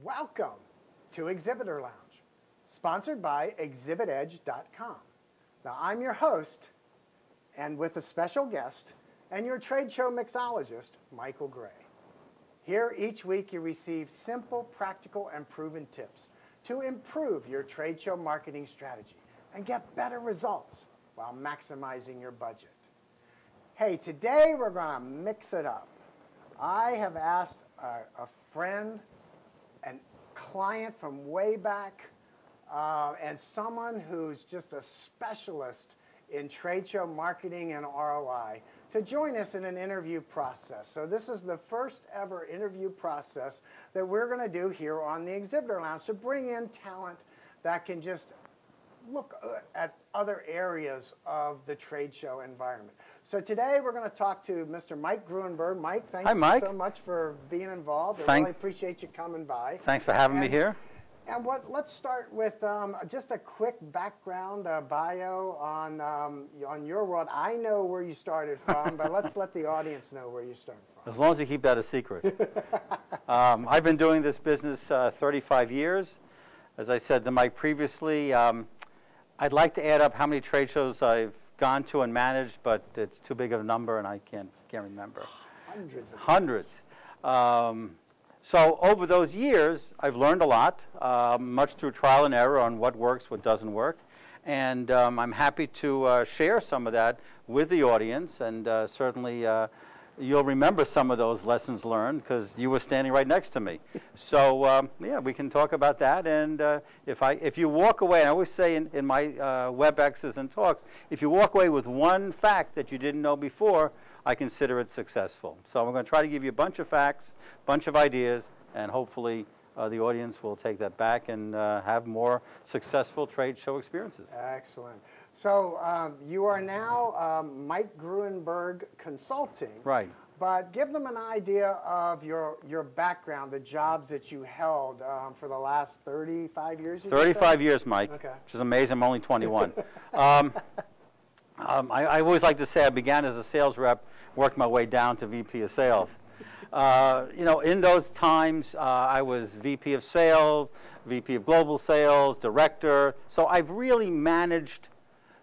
Welcome to Exhibitor Lounge, sponsored by ExhibitEdge.com. Now, I'm your host, and with a special guest, and your trade show mixologist, Michael Gray. Here, each week, you receive simple, practical, and proven tips to improve your trade show marketing strategy and get better results while maximizing your budget. Hey, today we're going to mix it up. I have asked a friend, and client from way back, and someone who's just a specialist in trade show marketing and ROI to join us in an interview process. So this is the first ever interview process that we're going to do here on the Exhibitor Lounge to bring in talent that can just look at other areas of the trade show environment. So today we're going to talk to Mr. Mike Gruenberg. Mike, thanks so much for being involved. I really appreciate you coming by. Thanks for having me here. And let's start with just a quick background bio on your world. I know where you started from, but let's let the audience know where you started from. As long as you keep that a secret. I've been doing this business 35 years. As I said to Mike previously, I'd like to add up how many trade shows I've gone to and managed, but it's too big of a number, and I can't remember. Hundreds. So over those years, I've learned a lot, much through trial and error on what works, what doesn't work, and I'm happy to share some of that with the audience, and certainly you'll remember some of those lessons learned because you were standing right next to me. So yeah, we can talk about that. And if you walk away, I always say in my WebExes and talks, if you walk away with one fact that you didn't know before, I consider it successful. So I'm going to try to give you a bunch of facts, a bunch of ideas, and hopefully the audience will take that back and have more successful trade show experiences. Excellent. So you are now Mike Gruenberg Consulting. Right. But give them an idea of your background, the jobs that you held for the last 35 years? 35 years, Mike, okay. Which is amazing. I'm only 21. I always like to say I began as a sales rep, worked my way down to VP of sales. You know, in those times, I was VP of sales, VP of global sales, director. So I've really managed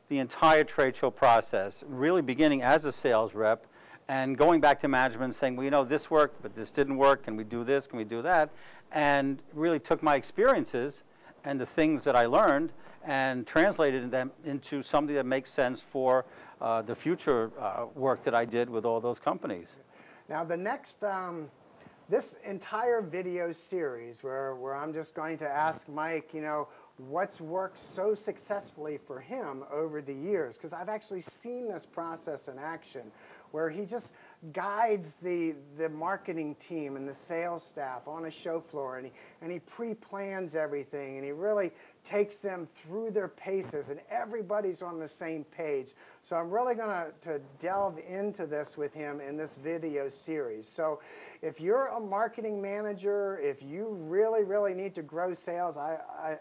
the entire trade show process, really beginning as a sales rep and going back to management and saying, well, you know, this worked, but this didn't work. Can we do this? Can we do that? And really took my experiences and the things that I learned and translated them into something that makes sense for the future work that I did with all those companies. Now, the next, this entire video series where I'm just going to ask Mike, you know, what's worked so successfully for him over the years, because I've actually seen this process in action where he just guides the marketing team and the sales staff on a show floor, and he pre-plans everything, and he really takes them through their paces, and everybody's on the same page. So I'm really going to delve into this with him in this video series. So if you're a marketing manager, if you really need to grow sales,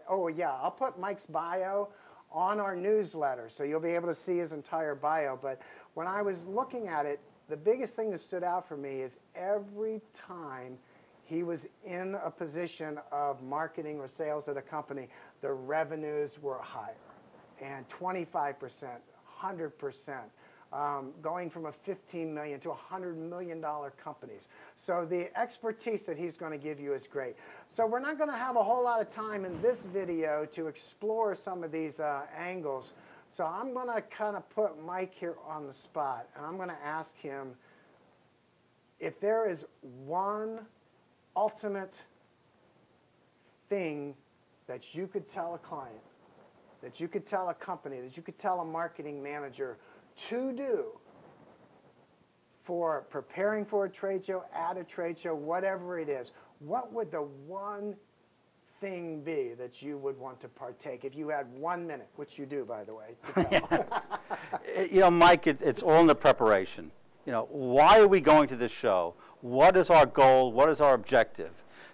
oh yeah, I'll put Mike's bio on our newsletter, so you'll be able to see his entire bio. But when I was looking at it, the biggest thing that stood out for me is every time he was in a position of marketing or sales at a company, the revenues were higher, and 25%, 100%, going from a $15 million to $100 million companies. So the expertise that he's going to give you is great. So we're not going to have a whole lot of time in this video to explore some of these angles. So I'm going to kind of put Mike here on the spot, and I'm going to ask him if there is one ultimate thing that you could tell a client, that you could tell a company, that you could tell a marketing manager to do for preparing for a trade show, at a trade show, whatever it is, what would the one thing be that you would want to partake if you had 1 minute, which you do, by the way, to tell? You know, Mike, it's all in the preparation. You know, why are we going to this show? What is our goal? What is our objective?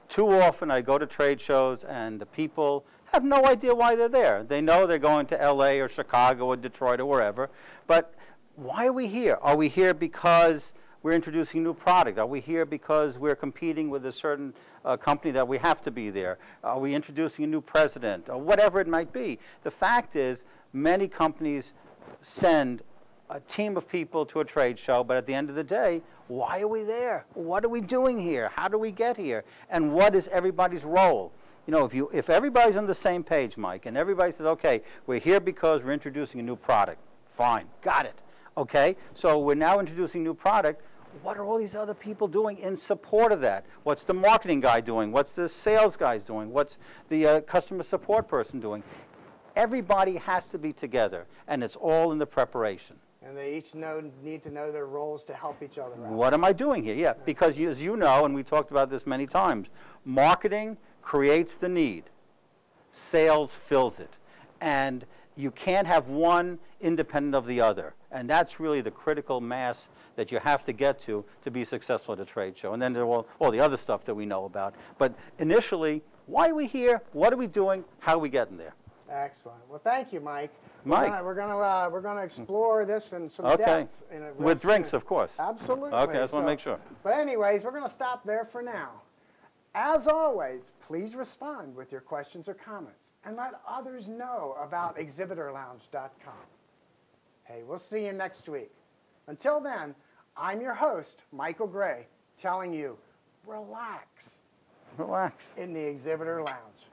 Too often I go to trade shows and the people have no idea why they're there. They know they're going to LA or Chicago or Detroit or wherever, but why are we here? Are we here because we're introducing new product? Are we here because we're competing with a certain company that we have to be there? Are we introducing a new president? Or whatever it might be. The fact is, many companies send a team of people to a trade show, but at the end of the day, why are we there? What are we doing here? How do we get here? And what is everybody's role? You know, if everybody's on the same page, Mike, and everybody says, okay, we're here because we're introducing a new product, fine, got it. Okay, so we're now introducing new product. What are all these other people doing in support of that? What's the marketing guy doing? What's the sales guy doing? What's the customer support person doing? Everybody has to be together, and it's all in the preparation. And they each need to know their roles to help each other out. What am I doing here? Yeah, because as you know, and we talked about this many times, marketing creates the need. Sales fills it. And you can't have one independent of the other. And that's really the critical mass that you have to get to be successful at a trade show. And then there are all the other stuff that we know about. But initially, why are we here? What are we doing? How are we getting there? Excellent. Well, thank you, Mike. Mike. We're gonna explore this in some depth. With drinks, of course. Absolutely. Okay, I just want to make sure. But anyways, we're going to stop there for now. As always, please respond with your questions or comments and let others know about exhibitorlounge.com. Hey, we'll see you next week. Until then, I'm your host, Michael Gray, telling you, relax. Relax. In the Exhibitor Lounge.